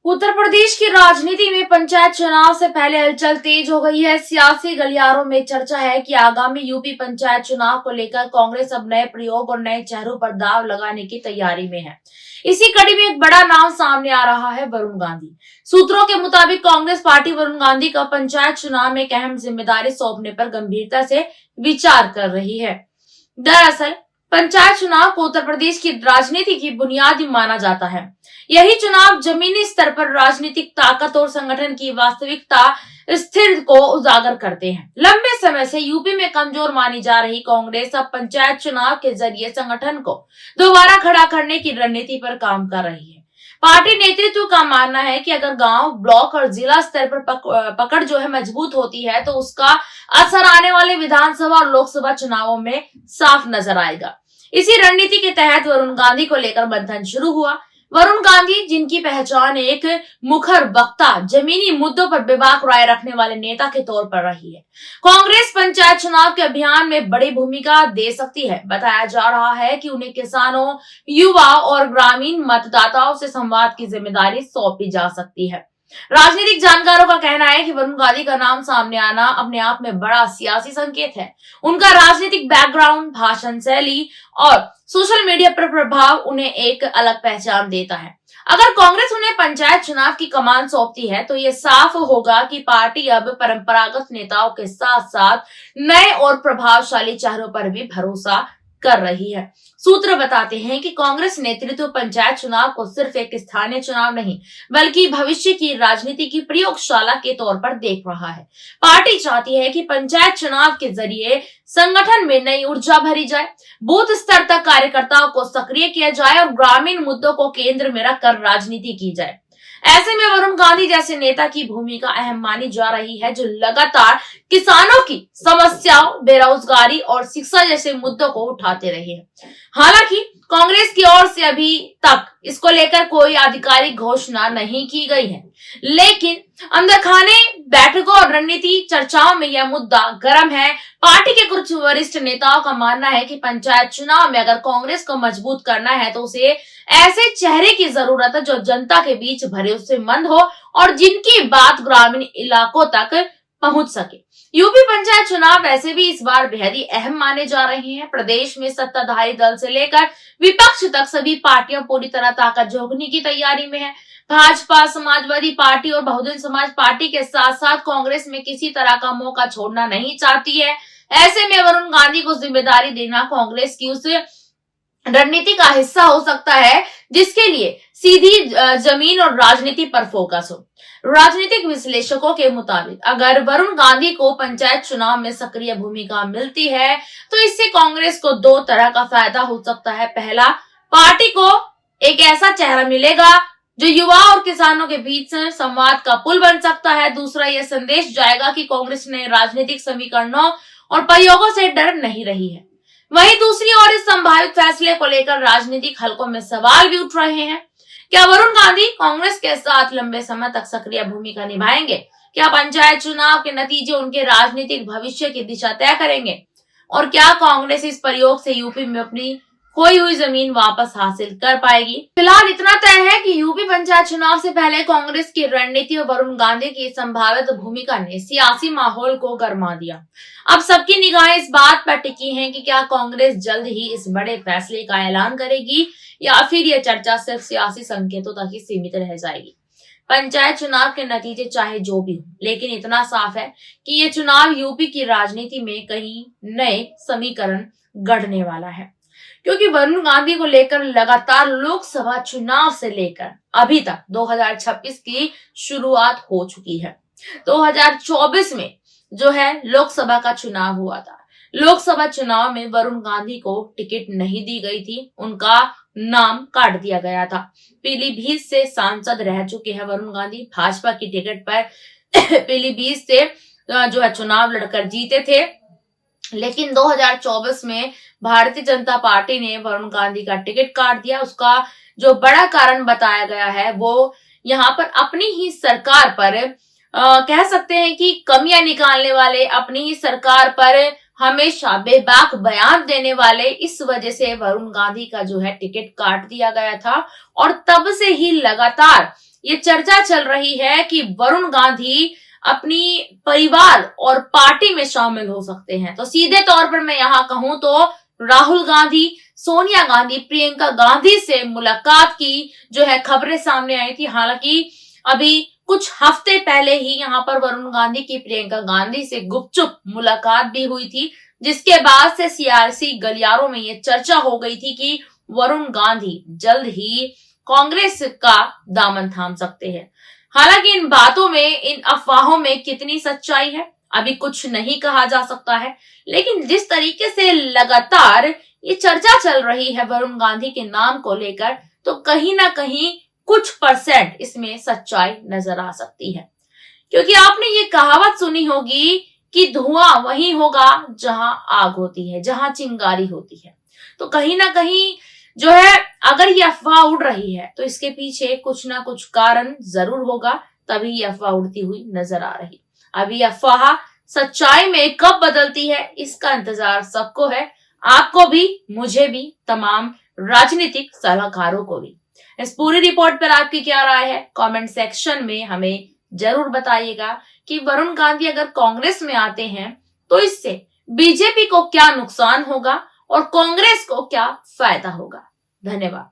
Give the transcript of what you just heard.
उत्तर प्रदेश की राजनीति में पंचायत चुनाव से पहले हलचल तेज हो गई है। सियासी गलियारों में चर्चा है कि आगामी यूपी पंचायत चुनाव को लेकर कांग्रेस अब नए प्रयोग और नए चेहरों पर दांव लगाने की तैयारी में है। इसी कड़ी में एक बड़ा नाम सामने आ रहा है, वरुण गांधी। सूत्रों के मुताबिक कांग्रेस पार्टी वरुण गांधी का पंचायत चुनाव में एक अहम जिम्मेदारी सौंपने पर गंभीरता से विचार कर रही है। दरअसल पंचायत चुनाव को उत्तर प्रदेश की राजनीति की बुनियादी माना जाता है। यही चुनाव जमीनी स्तर पर राजनीतिक ताकत और संगठन की वास्तविकता स्थिर को उजागर करते हैं। लंबे समय से यूपी में कमजोर मानी जा रही कांग्रेस अब पंचायत चुनाव के जरिए संगठन को दोबारा खड़ा करने की रणनीति पर काम कर रही है। पार्टी नेतृत्व का मानना है कि अगर गांव, ब्लॉक और जिला स्तर पर पकड़ जो है मजबूत होती है तो उसका असर आने वाले विधानसभा और लोकसभा चुनावों में साफ नजर आएगा। इसी रणनीति के तहत वरुण गांधी को लेकर मंथन शुरू हुआ। वरुण गांधी, जिनकी पहचान एक मुखर वक्ता, जमीनी मुद्दों पर बेबाक राय रखने वाले नेता के तौर पर रही है, कांग्रेस पंचायत चुनाव के अभियान में बड़ी भूमिका दे सकती है। बताया जा रहा है कि उन्हें किसानों, युवा और ग्रामीण मतदाताओं से संवाद की जिम्मेदारी सौंपी जा सकती है। राजनीतिक जानकारों का कहना है कि वरुण गांधी का नाम सामने आना अपने आप में बड़ा सियासी संकेत है। उनका राजनीतिक बैकग्राउंड, भाषण शैली और सोशल मीडिया पर प्रभाव उन्हें एक अलग पहचान देता है। अगर कांग्रेस उन्हें पंचायत चुनाव की कमान सौंपती है तो ये साफ होगा कि पार्टी अब परंपरागत नेताओं के साथ साथ नए और प्रभावशाली चेहरों पर भी भरोसा कर रही है। सूत्र बताते हैं कि कांग्रेस नेतृत्व पंचायत चुनाव को सिर्फ एक स्थानीय चुनाव नहीं बल्कि भविष्य की राजनीति की प्रयोगशाला के तौर पर देख रहा है। पार्टी चाहती है कि पंचायत चुनाव के जरिए संगठन में नई ऊर्जा भरी जाए, बूथ स्तर तक कार्यकर्ताओं को सक्रिय किया जाए और ग्रामीण मुद्दों को केंद्र में रखकर राजनीति की जाए। ऐसे में वरुण गांधी जैसे नेता की भूमिका अहम मानी जा रही है, जो लगातार किसानों की समस्याओं, बेरोजगारी और शिक्षा जैसे मुद्दों को उठाते रहे हैं। हालांकि कांग्रेस की ओर से अभी तक इसको लेकर कोई आधिकारिक घोषणा नहीं की गई है, लेकिन अंदरखाने बैठकों और रणनीति चर्चाओं में यह मुद्दा गर्म है। पार्टी के कुछ वरिष्ठ नेताओं का मानना है कि पंचायत चुनाव में अगर कांग्रेस को मजबूत करना है तो उसे ऐसे चेहरे की जरूरत है जो जनता के बीच भरोसेमंद हो और जिनकी बात ग्रामीण इलाकों तक पहुंच सके। यूपी पंचायत चुनाव वैसे भी इस बार बेहद ही अहम माने जा रहे हैं। प्रदेश में सत्ताधारी दल से लेकर विपक्ष तक सभी पार्टियां पूरी तरह ताकत झोंकने की तैयारी में है। भाजपा, समाजवादी पार्टी और बहुजन समाज पार्टी के साथ साथ कांग्रेस में किसी तरह का मौका छोड़ना नहीं चाहती है। ऐसे में वरुण गांधी को जिम्मेदारी देना कांग्रेस की उस रणनीति का हिस्सा हो सकता है जिसके लिए सीधी जमीन और राजनीति पर फोकस हो। राजनीतिक विश्लेषकों के मुताबिक अगर वरुण गांधी को पंचायत चुनाव में सक्रिय भूमिका मिलती है तो इससे कांग्रेस को दो तरह का फायदा हो सकता है। पहला, पार्टी को एक ऐसा चेहरा मिलेगा जो युवा और किसानों के बीच संवाद का पुल बन सकता है। दूसरा, यह संदेश जाएगा कि कांग्रेस ने राजनीतिक समीकरणों और प्रयोगों से डर नहीं रही है। वहीं दूसरी ओर इस संभावित फैसले को लेकर राजनीतिक हलकों में सवाल भी उठ रहे हैं। क्या वरुण गांधी कांग्रेस के साथ लंबे समय तक सक्रिय भूमिका निभाएंगे? क्या पंचायत चुनाव के नतीजे उनके राजनीतिक भविष्य की दिशा तय करेंगे? और क्या कांग्रेस इस प्रयोग से यूपी में अपनी खोई हुई जमीन वापस हासिल कर पाएगी? फिलहाल इतना तय है कि यूपी पंचायत चुनाव से पहले कांग्रेस की रणनीति और वरुण गांधी की संभावित भूमिका ने सियासी माहौल को गर्मा दिया। अब सबकी निगाहें इस बात पर टिकी हैं कि क्या कांग्रेस जल्द ही इस बड़े फैसले का ऐलान करेगी या फिर यह चर्चा सिर्फ सियासी संकेतों तक ही सीमित रह जाएगी। पंचायत चुनाव के नतीजे चाहे जो भी हो, लेकिन इतना साफ है कि ये चुनाव यूपी की राजनीति में कई नए समीकरण गढ़ने वाला है, क्योंकि वरुण गांधी को लेकर लगातार लोकसभा चुनाव से लेकर अभी तक 2026 की शुरुआत हो चुकी है। 2024 में जो है लोकसभा का चुनाव हुआ था। लोकसभा चुनाव में वरुण गांधी को टिकट नहीं दी गई थी, उनका नाम काट दिया गया था। पीलीभीत से सांसद रह चुके हैं वरुण गांधी। भाजपा की टिकट पर पीलीभीत से जो है चुनाव लड़कर जीते थे, लेकिन 2024 में भारतीय जनता पार्टी ने वरुण गांधी का टिकट काट दिया। उसका जो बड़ा कारण बताया गया है वो यहाँ पर अपनी ही सरकार पर कह सकते हैं कि कमियां निकालने वाले, अपनी ही सरकार पर हमेशा बेबाक बयान देने वाले, इस वजह से वरुण गांधी का जो है टिकट काट दिया गया था। और तब से ही लगातार ये चर्चा चल रही है कि वरुण गांधी अपनी परिवार और पार्टी में शामिल हो सकते हैं। तो सीधे तौर पर मैं यहाँ कहूं तो राहुल गांधी, सोनिया गांधी, प्रियंका गांधी से मुलाकात की जो है खबरें सामने आई थी। हालांकि अभी कुछ हफ्ते पहले ही यहाँ पर वरुण गांधी की प्रियंका गांधी से गुपचुप मुलाकात भी हुई थी, जिसके बाद से सियासी गलियारों में ये चर्चा हो गई थी कि वरुण गांधी जल्द ही कांग्रेस का दामन थाम सकते हैं। हालांकि इन बातों में, इन अफवाहों में कितनी सच्चाई है अभी कुछ नहीं कहा जा सकता है, लेकिन जिस तरीके से लगातार ये चर्चा चल रही है वरुण गांधी के नाम को लेकर, तो कहीं ना कहीं कुछ परसेंट इसमें सच्चाई नजर आ सकती है। क्योंकि आपने ये कहावत सुनी होगी कि धुआं वहीं होगा जहां आग होती है, जहां चिंगारी होती है। तो कहीं ना कहीं जो है, अगर ये अफवाह उड़ रही है तो इसके पीछे कुछ ना कुछ कारण जरूर होगा, तभी ये अफवाह उड़ती हुई नजर आ रही। अभी अफवाह सच्चाई में कब बदलती है इसका इंतजार सबको है, आपको भी, मुझे भी, तमाम राजनीतिक सलाहकारों को भी। इस पूरी रिपोर्ट पर आपकी क्या राय है कमेंट सेक्शन में हमें जरूर बताइएगा कि वरुण गांधी अगर कांग्रेस में आते हैं तो इससे बीजेपी को क्या नुकसान होगा और कांग्रेस को क्या फायदा होगा। धन्यवाद।